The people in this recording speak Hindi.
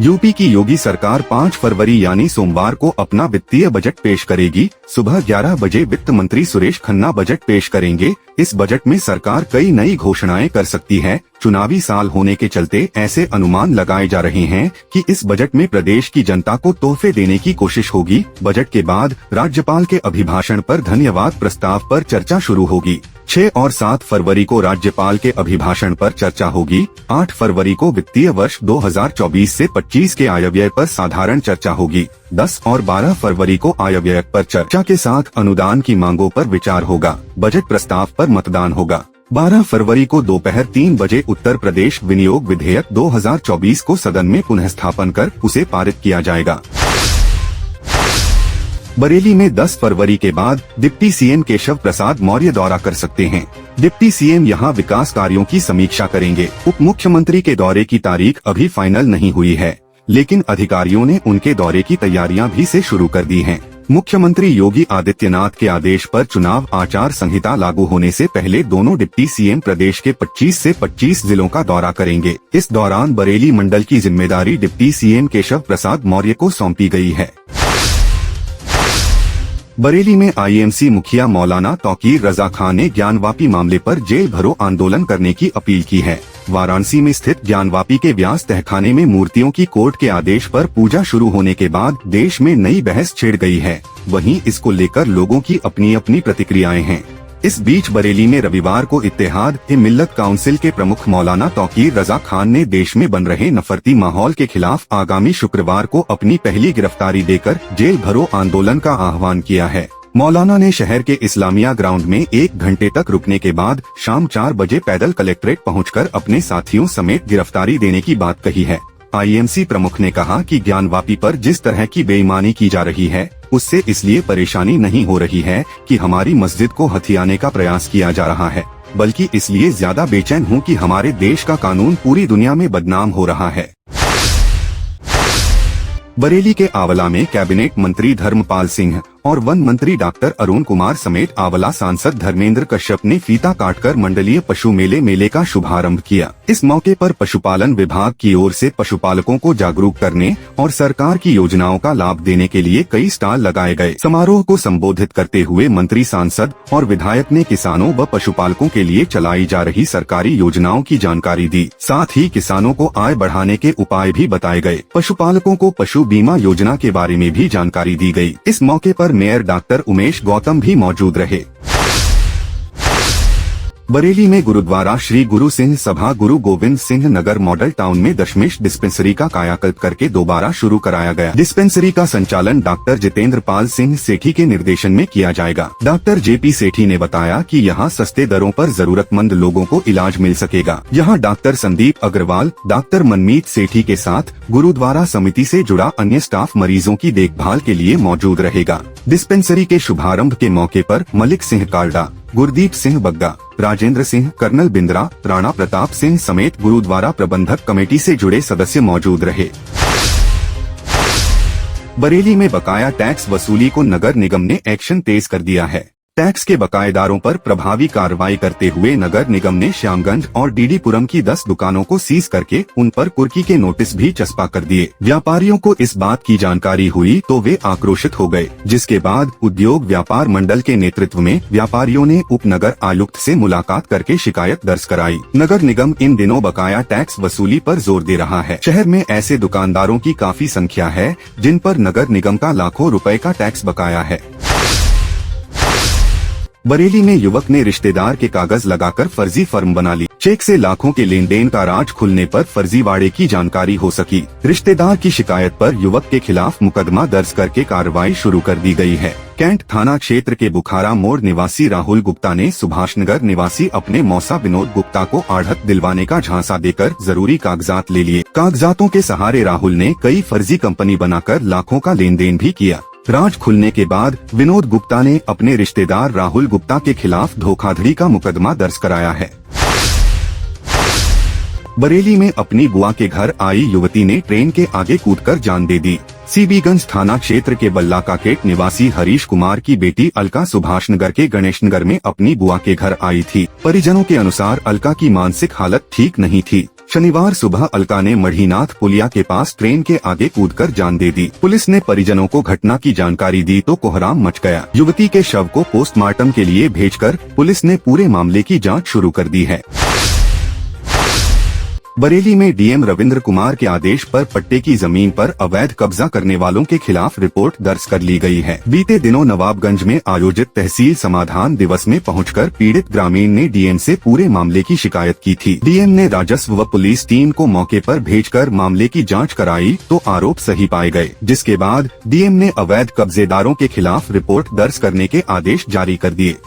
यूपी की योगी सरकार 5 फरवरी यानी सोमवार को अपना वित्तीय बजट पेश करेगी। सुबह 11 बजे वित्त मंत्री सुरेश खन्ना बजट पेश करेंगे। इस बजट में सरकार कई नई घोषणाएं कर सकती है। चुनावी साल होने के चलते ऐसे अनुमान लगाए जा रहे हैं कि इस बजट में प्रदेश की जनता को तोहफे देने की कोशिश होगी। बजट के बाद राज्यपाल के अभिभाषण पर धन्यवाद प्रस्ताव पर चर्चा शुरू होगी। 6 और 7 फरवरी को राज्यपाल के अभिभाषण पर चर्चा होगी। 8 फरवरी को वित्तीय वर्ष 2024 से 25 के आयव्यय पर साधारण चर्चा होगी। 10 और 12 फरवरी को आयव्यय पर चर्चा के साथ अनुदान की मांगों पर विचार होगा। बजट प्रस्ताव पर मतदान होगा। 12 फरवरी को दोपहर 3 बजे उत्तर प्रदेश विनियोग विधेयक 2024 को सदन में पुनः स्थापन कर उसे पारित किया जाएगा। बरेली में 10 फरवरी के बाद डिप्टी सीएम केशव प्रसाद मौर्य दौरा कर सकते हैं। डिप्टी सीएम यहां विकास कार्यों की समीक्षा करेंगे। उप मुख्यमंत्री के दौरे की तारीख अभी फाइनल नहीं हुई है, लेकिन अधिकारियों ने उनके दौरे की तैयारियां भी से शुरू कर दी हैं। मुख्यमंत्री योगी आदित्यनाथ के आदेश पर चुनाव आचार संहिता लागू होने से पहले दोनों डिप्टी सीएम प्रदेश के 25 से 25 जिलों का दौरा करेंगे। इस दौरान बरेली मंडल की जिम्मेदारी डिप्टी सीएम केशव प्रसाद मौर्य को सौंपी गई है। बरेली में आईएमसी मुखिया मौलाना तौकीर रजा खान ने ज्ञानवापी मामले पर जेल भरो आंदोलन करने की अपील की है। वाराणसी में स्थित ज्ञानवापी के व्यास तहखाने में मूर्तियों की कोर्ट के आदेश पर पूजा शुरू होने के बाद देश में नई बहस छिड़ गई है। वहीं इसको लेकर लोगों की अपनी अपनी प्रतिक्रियाएं हैं। इस बीच बरेली में रविवार को इत्तेहाद-ए-मिल्लत काउंसिल के प्रमुख मौलाना तौकीर रजा खान ने देश में बन रहे नफरती माहौल के खिलाफ आगामी शुक्रवार को अपनी पहली गिरफ्तारी देकर जेल भरो आंदोलन का आह्वान किया है। मौलाना ने शहर के इस्लामिया ग्राउंड में 1 घंटे तक रुकने के बाद शाम 4 बजे पैदल कलेक्ट्रेट पहुंचकर अपने साथियों समेत गिरफ्तारी देने की बात कही है। आईएमसी प्रमुख ने कहा कि ज्ञानवापी पर जिस तरह की बेईमानी की जा रही है, उससे इसलिए परेशानी नहीं हो रही है कि हमारी मस्जिद को हथियाने का प्रयास किया जा रहा है, बल्कि इसलिए ज्यादा बेचैन हूँ कि हमारे देश का कानून पूरी दुनिया में बदनाम हो रहा है। बरेली के आंवला में कैबिनेट मंत्री धर्मपाल सिंह और वन मंत्री डॉक्टर अरुण कुमार समेत आंवला सांसद धर्मेंद्र कश्यप ने फीता काटकर मंडलीय पशु मेले का शुभारंभ किया। इस मौके पर पशुपालन विभाग की ओर से पशुपालकों को जागरूक करने और सरकार की योजनाओं का लाभ देने के लिए कई स्टॉल लगाए गए। समारोह को संबोधित करते हुए मंत्री, सांसद और विधायक ने किसानों व पशुपालकों के लिए चलाई जा रही सरकारी योजनाओं की जानकारी दी। साथ ही किसानों को आय बढ़ाने के उपाय भी बताए गए। पशुपालकों को पशु बीमा योजना के बारे में भी जानकारी दी गई। इस मौके पर मेयर डॉक्टर उमेश गौतम भी मौजूद रहे। बरेली में गुरुद्वारा श्री गुरु सिंह सभा गुरु गोविंद सिंह नगर मॉडल टाउन में दशमेश डिस्पेंसरी का कायाकल्प करके दोबारा शुरू कराया गया। डिस्पेंसरी का संचालन डॉक्टर जितेंद्र पाल सिंह सेठी के निर्देशन में किया जाएगा। डॉक्टर जेपी सेठी ने बताया कि यहां सस्ते दरों पर जरूरतमंद लोगों को इलाज मिल सकेगा। यहां डॉक्टर संदीप अग्रवाल, डॉक्टर मनमीत सेठी के साथ गुरुद्वारा समिति से जुड़ा अन्य स्टाफ मरीजों की देखभाल के लिए मौजूद रहेगा। डिस्पेंसरी के शुभारंभ के मौके पर मलिक सिंह काल्डा, गुरदीप सिंह बग्गा, राजेंद्र सिंह, कर्नल बिंद्रा, राणा प्रताप सिंह समेत गुरुद्वारा प्रबंधक कमेटी से जुड़े सदस्य मौजूद रहे। बरेली में बकाया टैक्स वसूली को नगर निगम ने एक्शन तेज कर दिया है। टैक्स के बकायेदारों पर प्रभावी कार्रवाई करते हुए नगर निगम ने श्यामगंज और डीडीपुरम की 10 दुकानों को सीज करके उन पर कुर्की के नोटिस भी चस्पा कर दिए। व्यापारियों को इस बात की जानकारी हुई तो वे आक्रोशित हो गए, जिसके बाद उद्योग व्यापार मंडल के नेतृत्व में व्यापारियों ने उप नगर आयुक्त से मुलाकात करके शिकायत दर्ज कराई। नगर निगम इन दिनों बकाया टैक्स वसूली पर जोर दे रहा है। शहर में ऐसे दुकानदारों की काफी संख्या है जिन पर नगर निगम का लाखों रुपए का टैक्स बकाया है। बरेली में युवक ने रिश्तेदार के कागज लगाकर फर्जी फर्म बना ली। चेक से लाखों के लेन देन का राज खुलने पर फर्जीवाड़े की जानकारी हो सकी। रिश्तेदार की शिकायत पर युवक के खिलाफ मुकदमा दर्ज करके कार्रवाई शुरू कर दी गई है। कैंट थाना क्षेत्र के बुखारा मोड़ निवासी राहुल गुप्ता ने सुभाषनगर निवासी अपने मौसा विनोद गुप्ता को आढ़त दिलवाने का झांसा देकर जरूरी कागजात ले लिए। कागजातों के सहारे राहुल ने कई फर्जी कंपनी बनाकर लाखों का लेन देन भी किया। राज खुलने के बाद विनोद गुप्ता ने अपने रिश्तेदार राहुल गुप्ता के खिलाफ धोखाधड़ी का मुकदमा दर्ज कराया है। बरेली में अपनी बुआ के घर आई युवती ने ट्रेन के आगे कूदकर जान दे दी। सीबीगंज थाना क्षेत्र के बल्ला काकेट निवासी हरीश कुमार की बेटी अलका सुभाषनगर के गणेशनगर में अपनी बुआ के घर आई थी। परिजनों के अनुसार अलका की मानसिक हालत ठीक नहीं थी। शनिवार सुबह अलका ने मढ़ीनाथ पुलिया के पास ट्रेन के आगे कूदकर जान दे दी। पुलिस ने परिजनों को घटना की जानकारी दी तो कोहराम मच गया। युवती के शव को पोस्टमार्टम के लिए भेजकर पुलिस ने पूरे मामले की जांच शुरू कर दी है। बरेली में डीएम रविंद्र कुमार के आदेश पर पट्टे की जमीन पर अवैध कब्जा करने वालों के खिलाफ रिपोर्ट दर्ज कर ली गई है। बीते दिनों नवाबगंज में आयोजित तहसील समाधान दिवस में पहुंचकर पीड़ित ग्रामीण ने डीएम से पूरे मामले की शिकायत की थी। डीएम ने राजस्व व पुलिस टीम को मौके पर भेजकर मामले की जाँच कराई तो आरोप सही पाए गए, जिसके बाद डीएम ने अवैध कब्जेदारों के खिलाफ रिपोर्ट दर्ज करने के आदेश जारी कर दिए।